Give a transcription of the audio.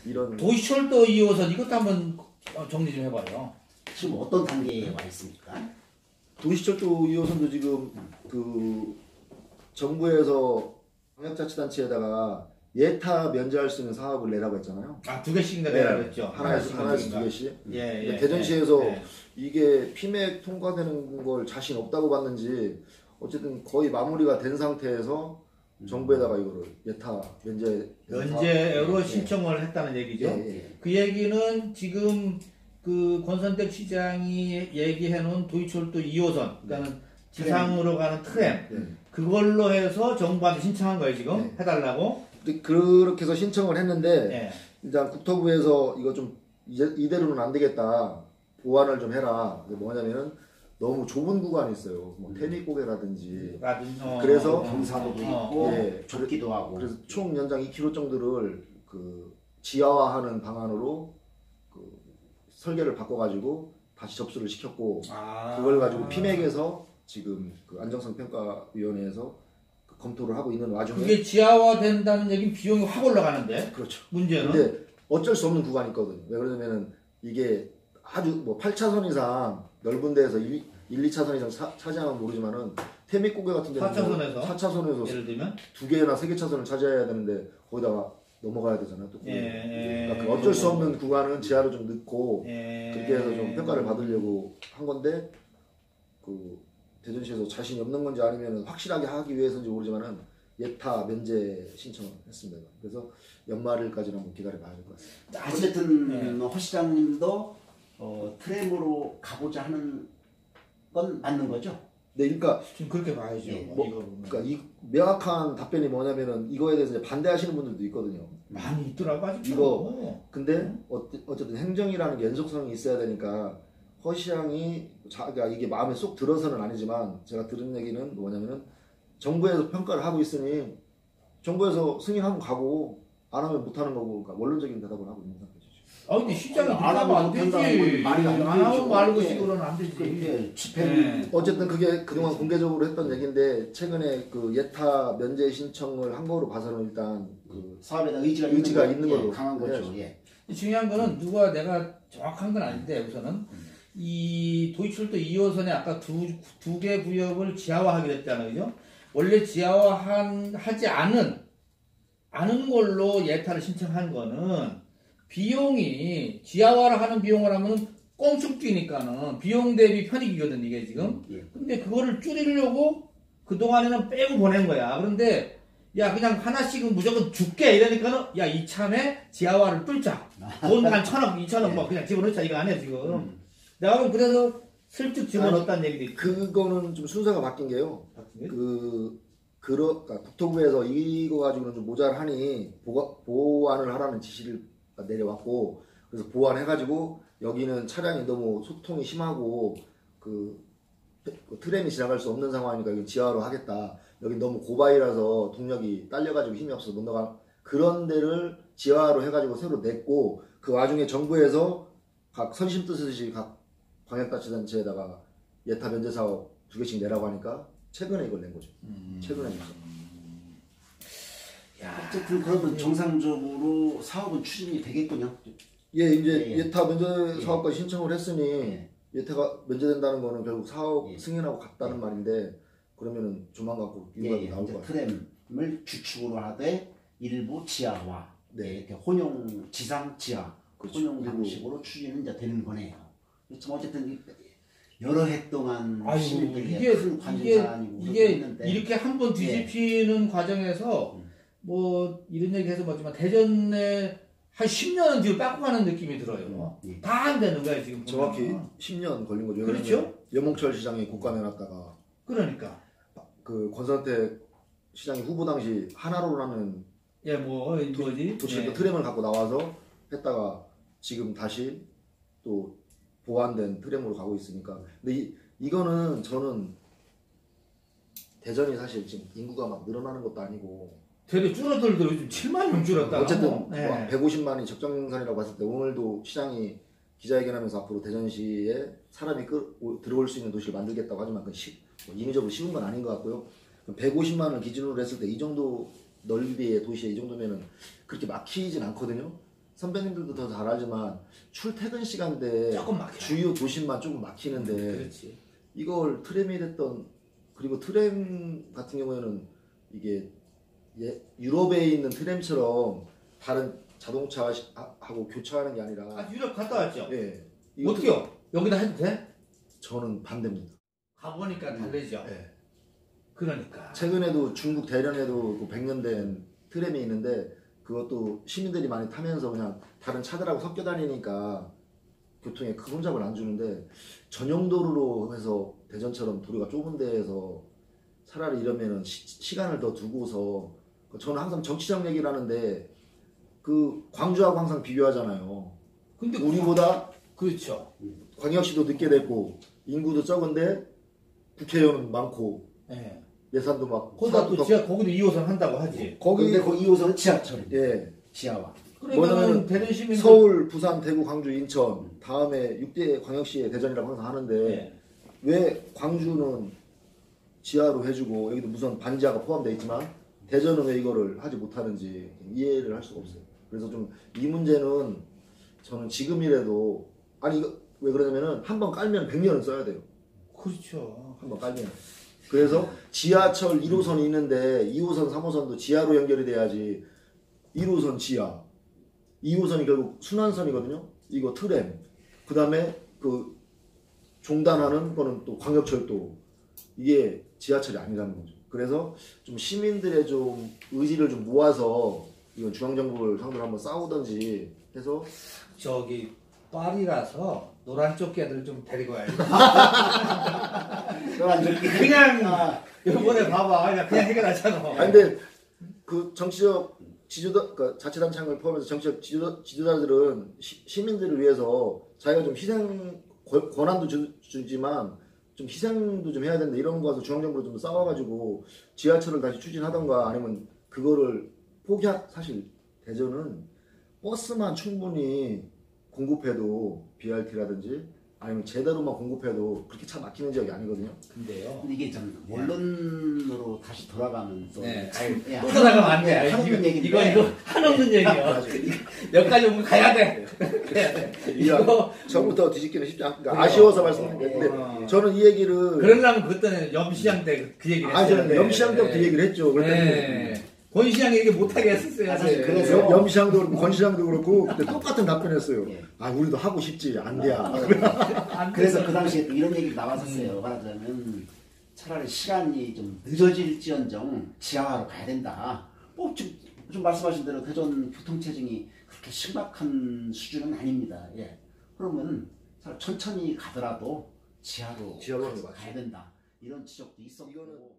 이런 도시철도 2호선 이것도 한번 정리 좀 해봐요. 지금 어떤 단계에 와 있습니까? 도시철도 2호선도 지금 정부에서 광역자치단체에다가 예타 면제할 수 있는 사업을 내라고 했잖아요. 아, 2개씩 내라고 했죠. 하나에서 2개씩. 예, 대전시에서 이게 피맥 통과되는 걸 자신 없다고 봤는지 어쨌든 거의 마무리가 된 상태에서 정부에다가 이거를 예타 면제로 신청을 했다는 얘기죠. 그 얘기는 지금 그 권선택 시장이 얘기해 놓은 도시철도 2호선, 그러니까 지상으로 가는 트램, 그걸로 해서 정부한테 신청한 거예요, 지금. 해달라고. 그렇게 해서 신청을 했는데 일단 국토부에서 이거 좀 이대로는 안 되겠다, 보완을 좀 해라. 뭐냐면은 너무 좁은 구간이 있어요. 뭐 태미고개라든지. 그래서 경사도도 있고 좁기도 하고. 그래서 총 연장 2km 정도를 그 지하화하는 방안으로 그 설계를 바꿔가지고 다시 접수를 시켰고, 그걸 가지고 피맥에서 지금 그 안정성평가위원회에서 검토를 하고 있는 와중에 그게 지하화 된다는 얘기는 비용이 확 올라가는데. 그렇죠. 문제는. 근데 어쩔 수 없는 구간이 있거든요. 왜 그러냐면은 이게 아주 뭐 8차선 이상 넓은 데에서 1, 2차선 이상 차지하면 모르지만은 태미고개 같은 데는 4차선에서 예를 들면 2개나 3개 차선을 차지해야 되는데 거기다가 넘어가야 되잖아요. 또 그러니까 그 어쩔 수 없는 구간은 지하로 좀 넣고 그렇게 해서 좀 평가를 받으려고 한 건데, 그 대전시에서 자신이 없는 건지 아니면 확실하게 하기 위해서인지 모르지만은 예타 면제 신청을 했습니다. 그래서 연말일까지는 한번 기다려봐야 될 것 같습니다. 어쨌든 허 시장님도 트램으로 가보자 하는 건 맞는 거죠? 네, 그러니까 지금 그렇게 봐야죠. 그러니까 이 명확한 답변이 뭐냐면은 이거에 대해서 이제 반대하시는 분들도 있거든요. 많이 있더라고 아직. 이거 근데 어쨌든 행정이라는 게 연속성이 있어야 되니까 허 시장이 자기가 이게 마음에 쏙 들어서는 아니지만, 제가 들은 얘기는 뭐냐면은 정부에서 평가를 하고 있으니 정부에서 승인하면 가고 안 하면 못 하는 거고, 그러니까 원론적인 대답을 하고 있는 상태죠. 근데 시장이 안 하면 안 되지. 말이 안 하면 말고 식으로는 안 되지. 어쨌든 그게 그동안 공개적으로 했던 얘기인데, 최근에 그 예타 면제 신청을 한 거로 봐서는 일단 그 사업에다 의지가 있는 걸로 강한 거죠. 중요한 거는 누가 내가 정확한 건 아닌데, 우선은 이 도시철도 2호선에 아까 두 개 구역을 지하화하기로 했잖아요, 그죠? 원래 지하화하지 않은 걸로 예타를 신청한 거는 비용이 지하화를 하는 비용을 하면 꽁충 뛰니까는 비용 대비 편익이거든 이게 지금. 근데 그거를 줄이려고 그동안에는 빼고 보낸 거야. 그런데 야 그냥 하나씩은 무조건 줄게 이러니까는 야 이참에 지하화를 뚫자. 돈 한 1,000억 2,000억 뭐 그냥 집어넣자 이거 아니야 지금. 내가 그래서 슬쩍 집어넣었다는 얘기도 있고. 그거는 좀 순서가 바뀐 게요. 그러니까 국토부에서 이거 가지고는 좀 모자라하니 보완을 하라는 지시를 내려왔고, 그래서 보완해가지고 여기는 차량이 너무 소통이 심하고 그 트램이 지나갈 수 없는 상황이니까 여기 지하로 하겠다. 여기 너무 고바이라서 동력이 딸려가지고 힘이 없어서 못 나가. 그런 데를 지하로 해가지고 새로 냈고, 그 와중에 정부에서 각 선심 뜨듯이 각 광역자치단체에다가 예타 면제 사업 2개씩 내라고 하니까 최근에 이걸 낸 거죠. 최근에 냈죠. 어쨌든 그러면 정상적으로 사업은 추진이 되겠군요. 예, 이제 예타 면제 사업까지 신청을 했으니 예타가 면제된다는 거는 결국 사업 승인하고 갔다는 말인데, 그러면은 조만간 꼭 이유가 나올 것 같아요. 트램을 주축으로 하되 일부 지하화, 이렇게 혼용 지상 지하, 혼용 방식으로 추진은 이제 되는 거네요. 그렇지만 어쨌든 여러 해 동안 시민들에게 큰 관심사 아니고 이게 이렇게 한번 뒤집히는 과정에서 뭐 이런 얘기 해서 뭐지만 대전에 한 10년은 뒤로 뺏고 가는 느낌이 들어요. 다 안 되는 거야 지금. 정확히 10년 걸린 거죠. 그렇죠? 염홍철 시장이 국감해놨다가 그러니까 그 권선택 시장이 후보 당시 하나로라는 뭐지? 트램을 갖고 나와서 했다가 지금 다시 또 보완된 트램으로 가고 있으니까. 근데 이거는 저는 대전이 사실 지금 인구가 막 늘어나는 것도 아니고 되게 줄어들도 요즘 7만 명 줄었다. 어쨌든 150만이 적정선이라고 봤을 때 오늘도 시장이 기자회견하면서 앞으로 대전시에 사람이 들어올 수 있는 도시를 만들겠다고 하지만 인위적으로 쉬운 건 아닌 것 같고요. 150만을 기준으로 했을 때 이 정도 넓이의 도시에 이 정도면은 그렇게 막히진 않거든요. 선배님들도 더 잘 알지만 출퇴근 시간대 조금 막혀. 주요 도심만 조금 막히는데 그렇지. 이걸 트램이 됐던 그리고 트램 같은 경우에는 이게 유럽에 있는 트램처럼 다른 자동차하고 교차하는 게 아니라 아, 유럽 갔다 왔죠? 예. 어떻게요? 여기다 해도 돼? 저는 반대입니다. 가보니까 다르죠? 예. 그러니까. 최근에도 중국 대련에도 그 100년 된 트램이 있는데 그것도 시민들이 많이 타면서 그냥 다른 차들하고 섞여 다니니까 교통에 큰 혼잡을 안 주는데 전용 도로로 해서 대전처럼 도로가 좁은 데에서 차라리 이러면은 시간을 더 두고서 저는 항상 정치적 얘기를 하는데 그 광주하고 항상 비교하잖아요. 근데 우리보다 그렇죠. 광역시도 늦게 됐고 인구도 적은데 국회의원은 많고 예. 예산도 막 거기다 또 거기도 2호선 한다고 하지. 근데 그 2호선은 지하철입니다. 예. 지하와. 그러면 뭐냐면 대전 시민 서울, 부산, 대구, 광주, 인천 다음에 6대 광역시의 대전이라고 항상 하는데 예. 왜 광주는 지하로 해주고 여기도 무슨 반지하가 포함되어 있지만 대전은 왜 이거를 하지 못하는지 이해를 할 수가 없어요. 그래서 좀 이 문제는 저는 지금이라도 아니 이거 왜 그러냐면은 한번 깔면 100년은 써야 돼요. 그렇죠. 한번 깔면. 그래서 지하철 1호선이 있는데 2호선, 3호선도 지하로 연결이 돼야지 1호선 지하, 2호선이 결국 순환선이거든요. 이거 트램. 그 다음에 그 종단하는 거는 또 광역철도. 이게 지하철이 아니라는 거죠. 그래서 좀 시민들의 좀 의지를 좀 모아서 이건 중앙정부를 상대로 한번 싸우든지 해서 저기 파리라서 노란 조끼 애들 좀 데리고 와야지. 노란 조끼. 그냥 이번에 봐봐. 그냥 해결하잖아. 아니 근데 그 정치적 지도자, 그러니까 자치단체장을 포함해서 정치적 지도자들은 시민들을 위해서 자기가 좀 희생 권한도 주지만 좀 희생도 좀 해야 된다 이런 거 가서 중앙정부로 좀 싸워가지고 지하철을 다시 추진하던가 아니면 그거를 사실 대전은 버스만 충분히 공급해도 BRT라든지 아니면 제대로만 공급해도 그렇게 차 막히는 지역이 아니거든요. 근데요. 근데 이게 좀 원론으로 다시 돌아가면서 네. 예, 또 들어가면 안 돼. 한없는 얘기인데 이거 한없는 얘기야. 여기까지 오면 가야 돼. 가야 돼. 이거 처음부터 뒤집기는 쉽지 않으니까 그래요. 아쉬워서 말씀드리는데 저는 이 얘기를 그러려면 그때는 염시장 때 그 얘기를 했어요. 저는 염시장 때부터 얘기를 했죠. 그랬더니 권시장이 얘기 못하게 했었어요. 사실 그래서 염시장도 그렇고 권시장도 그렇고 그때 똑같은 답변했어요. 예. 아 우리도 하고 싶지 안 돼야. 그래서 그 당시에 또 이런 얘기 나왔었어요. 말하자면 차라리 시간이 좀 늦어질지언정 지하화로 가야 된다. 좀 말씀하신 대로 대전 교통체증이 그렇게 심각한 수준은 아닙니다. 예. 그러면 천천히 가더라도 지하로 지하로 가야 된다. 이런 지적도 있었고.